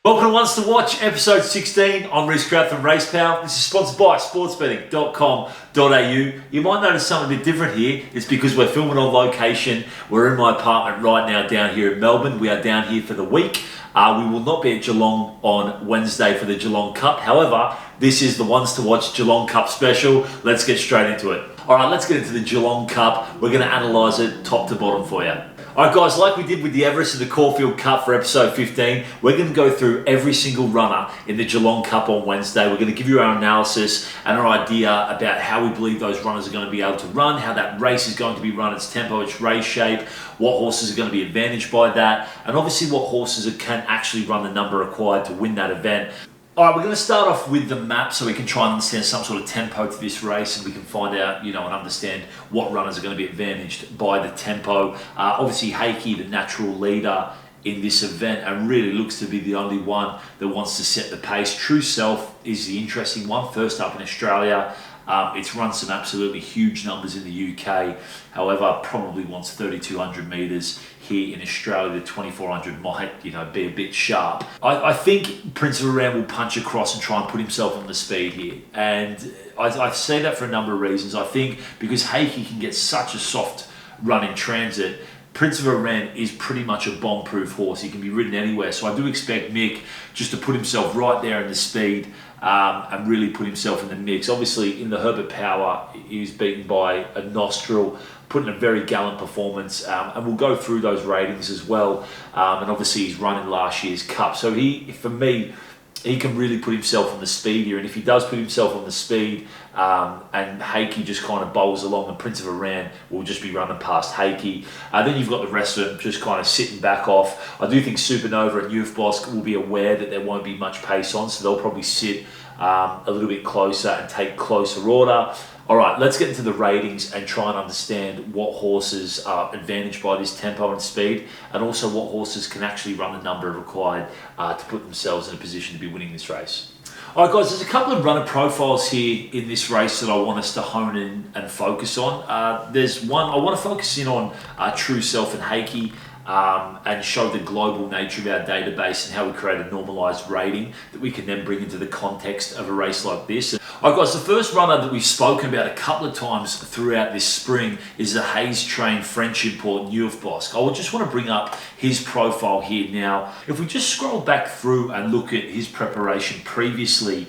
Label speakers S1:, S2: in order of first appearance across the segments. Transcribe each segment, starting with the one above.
S1: Welcome to Ones to Watch, episode 16. I'm Reece from Racepal. This is sponsored by Sportsbetting.com.au. You might notice something a bit different here. It's because we're filming on location. We're in my apartment right now down here in Melbourne. We are down here for the week. We will not be at Geelong on Wednesday for the Geelong Cup. However, this is the Ones to Watch Geelong Cup special. Let's get straight into it. All right, let's get into the Geelong Cup. We're going to analyse it top to bottom for you. All right, guys, like we did with the Everest and the Caulfield Cup for episode 15, we're going to go through every single runner in the Geelong Cup on Wednesday. We're going to give you our analysis and our idea about how we believe those runners are going to be able to run, how that race is going to be run, its tempo, its race shape, what horses are going to be advantaged by that, and obviously what horses can actually run the number required to win that event. All right, we're going to start off with the map so we can try and understand some sort of tempo to this race, and we can find out, and understand what runners are going to be advantaged by the tempo. Obviously, Hakey, the natural leader in this event, and really looks to be the only one that wants to set the pace. True Self is the interesting one, first up in Australia. It's run some absolutely huge numbers in the UK. However, probably wants 3,200 metres here in Australia. The 2,400 might, be a bit sharp. I think Prince of Iran will punch across and try and put himself on the speed here. And I say that for a number of reasons. I think because Hakey can get such a soft run in transit, Prince of Iran is pretty much a bomb-proof horse. He can be ridden anywhere. So I do expect Mick just to put himself right there in the speed and really put himself in the mix. Obviously, in the Herbert Power, he was beaten by a Nostril, put in a very gallant performance, and we'll go through those ratings as well. And obviously, he's run in last year's Cup. So for me, he can really put himself on the speed here. And if he does put himself on the speed, and Hakey just kind of bowls along, and Prince of Iran will just be running past Hakey. Then you've got the rest of them just kind of sitting back off. I do think Supernova and Youth Bosk will be aware that there won't be much pace on, so they'll probably sit a little bit closer and take closer order. All right, let's get into the ratings and try and understand what horses are advantaged by this tempo and speed, and also what horses can actually run the number required to put themselves in a position to be winning this race. All right, guys, there's a couple of runner profiles here in this race that I want us to hone in and focus on. There's one, I want to focus in on True Self and Hakey, and show the global nature of our database and how we create a normalised rating that we can then bring into the context of a race like this. All right, guys, the first runner that we've spoken about a couple of times throughout this spring is the Hayes-trained French import Youth Bosk. I just want to bring up his profile here now. If we just scroll back through and look at his preparation previously,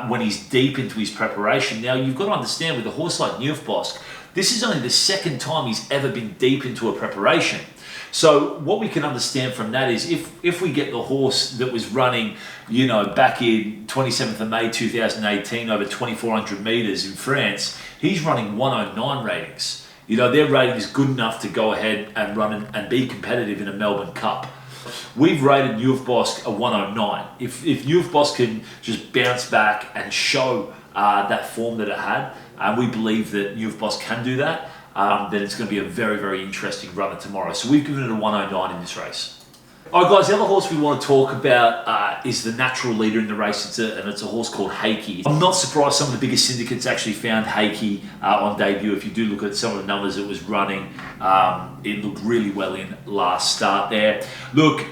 S1: when he's deep into his preparation, now you've got to understand with a horse like Youth Bosk, this is only the second time he's ever been deep into a preparation. So what we can understand from that is if we get the horse that was running, back in 27th of May 2018 over 2,400 metres in France, he's running 109 ratings. Their rating is good enough to go ahead and run and be competitive in a Melbourne Cup. We've rated Youth Bosk a 109. If Youth Bosk can just bounce back and show that form that it had, and we believe that Youth Bosk can do that, then it's going to be a very, very interesting runner tomorrow. So we've given it a 109 in this race. All right, guys, the other horse we want to talk about is the natural leader in the race. It's a horse called Hakey. I'm not surprised some of the biggest syndicates actually found Hakey on debut. If you do look at some of the numbers it was running, it looked really well in last start there. Look,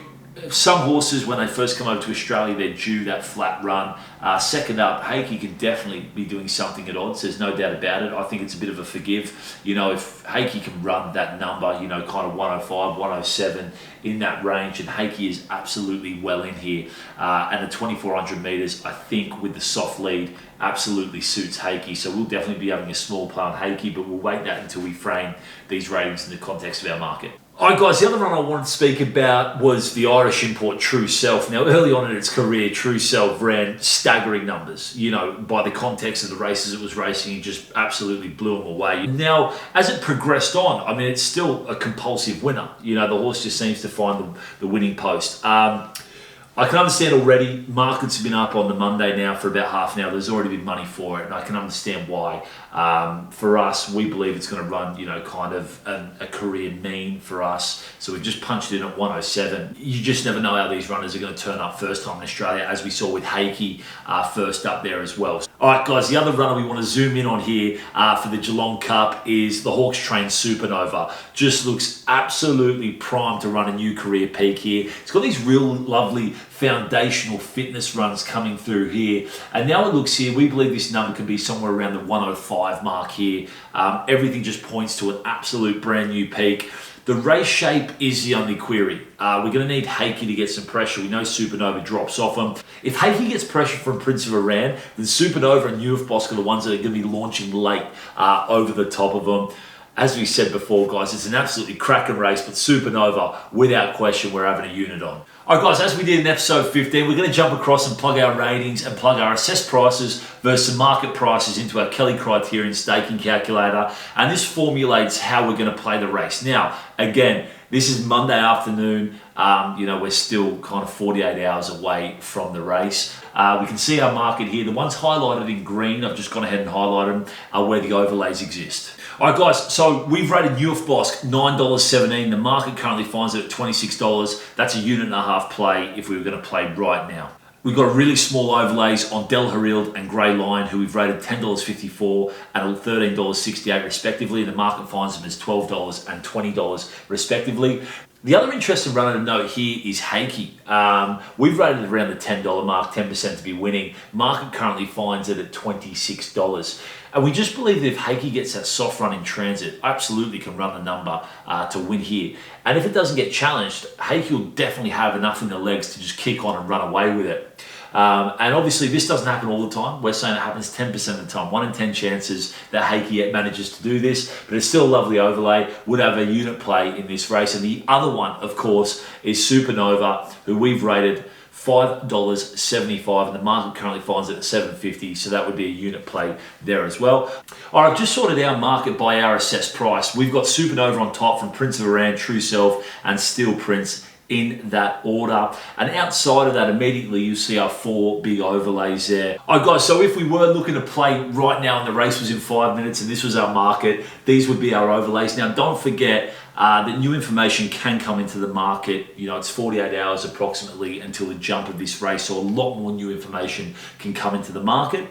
S1: some horses, when they first come over to Australia, they're due that flat run. Second up, Hakey can definitely be doing something at odds. There's no doubt about it. I think it's a bit of a forgive. If Hakey can run that number, kind of 105, 107 in that range, and Hakey is absolutely well in here. And the 2,400 metres, I think, with the soft lead, absolutely suits Hakey. So we'll definitely be having a small play on Hakey, but we'll wait that until we frame these ratings in the context of our market. All right, guys, the other run I wanted to speak about was the Irish import True Self. Now, early on in its career, True Self ran staggering numbers. By the context of the races it was racing, he just absolutely blew them away. Now, as it progressed on, it's still a compulsive winner. The horse just seems to find the winning post. I can understand already, markets have been up on the Monday now for about half an hour. There's already been money for it, and I can understand why. For us, we believe it's going to run, kind of a career mean for us. So we've just punched in at 107. You just never know how these runners are going to turn up first time in Australia, as we saw with Hakey first up there as well. All right, guys, the other runner we want to zoom in on here for the Geelong Cup is the Hawks-trained Supernova. Just looks absolutely primed to run a new career peak here. It's got these real lovely foundational fitness runs coming through here. And now it looks here, we believe this number can be somewhere around the 105 mark here. Everything just points to an absolute brand new peak. The race shape is the only query. We're going to need Heikki to get some pressure. We know Supernova drops off him. If Heikki gets pressure from Prince of Iran, then Supernova and Bosk are the ones that are going to be launching late over the top of them. As we said before, guys, it's an absolutely cracking race, but Supernova, without question, we're having a unit on. All right, guys, as we did in episode 15, we're going to jump across and plug our ratings and plug our assessed prices versus market prices into our Kelly Criterion staking calculator. And this formulates how we're going to play the race. Now, again, this is Monday afternoon. We're still kind of 48 hours away from the race. We can see our market here. The ones highlighted in green, I've just gone ahead and highlighted them, are where the overlays exist. All right, guys, so we've rated Bosk $9.17. The market currently finds it at $26. That's a unit and a half play if we were going to play right now. We've got really small overlays on Del Harild and Grey Lion, who we've rated $10.54 and $13.68 respectively, and the market finds them as $12 and $20 respectively. The other interesting runner to note here is Heikki. We've rated it around the $10 mark, 10% to be winning. Market currently finds it at $26. And we just believe that if Heikki gets that soft run in transit, absolutely can run the number to win here. And if it doesn't get challenged, Heikki will definitely have enough in the legs to just kick on and run away with it. And obviously this doesn't happen all the time. We're saying it happens 10% of the time. 1 in 10 chances that Heikki manages to do this, but it's still a lovely overlay. Would have a unit play in this race. And the other one, of course, is Supernova, who we've rated $5.75, and the market currently finds it at $7.50, so that would be a unit play there as well. All right, I've just sorted our market by our assessed price. We've got Supernova on top from Prince of Iran, True Self, and Steel Prince in that order. And outside of that, immediately you see our 4 big overlays there. All right, guys, so if we were looking to play right now and the race was in 5 minutes and this was our market, these would be our overlays. Now, don't forget that new information can come into the market. It's 48 hours approximately until the jump of this race, so a lot more new information can come into the market,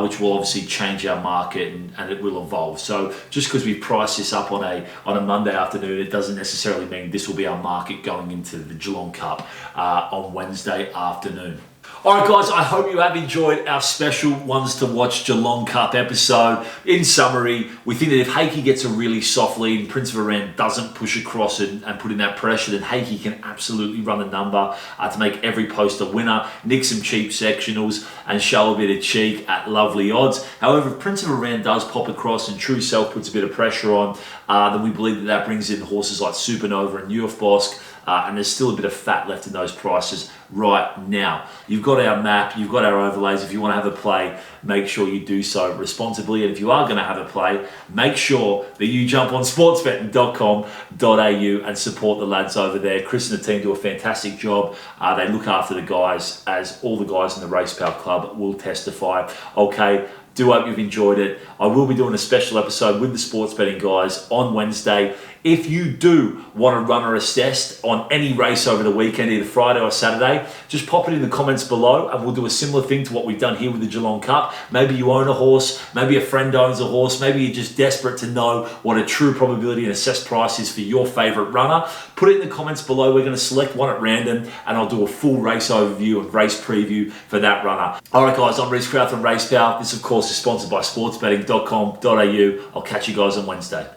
S1: which will obviously change our market and it will evolve. So just because we price this up on a Monday afternoon, it doesn't necessarily mean this will be our market going into the Geelong Cup on Wednesday afternoon. All right, guys, I hope you have enjoyed our special ones to watch Geelong Cup episode. In summary, we think that if Heikki gets a really soft lead and Prince of Iran doesn't push across and put in that pressure, then Heikki can absolutely run the number to make every post a winner, nick some cheap sectionals and show a bit of cheek at lovely odds. However, if Prince of Iran does pop across and True Self puts a bit of pressure on, then we believe that brings in horses like Supernova and Bosk. And there's still a bit of fat left in those prices right now. You've got our map, you've got our overlays. If you want to have a play, make sure you do so responsibly. And if you are going to have a play, make sure that you jump on sportsbetting.com.au and support the lads over there. Chris and the team do a fantastic job. They look after the guys, as all the guys in the Racepal Club will testify. Okay, do hope you've enjoyed it. I will be doing a special episode with the sports betting guys on Wednesday. If you do want to run or assessed on any race over the weekend, either Friday or Saturday, just pop it in the comments below and we'll do a similar thing to what we've done here with the Geelong Cup. Maybe you own a horse, maybe a friend owns a horse, maybe you're just desperate to know what a true probability and assessed price is for your favourite runner. Put it in the comments below. We're going to select one at random and I'll do a full race overview and race preview for that runner. All right, guys, I'm Reece from Racepal. This, of course, is sponsored by sportsbetting.com.au. I'll catch you guys on Wednesday.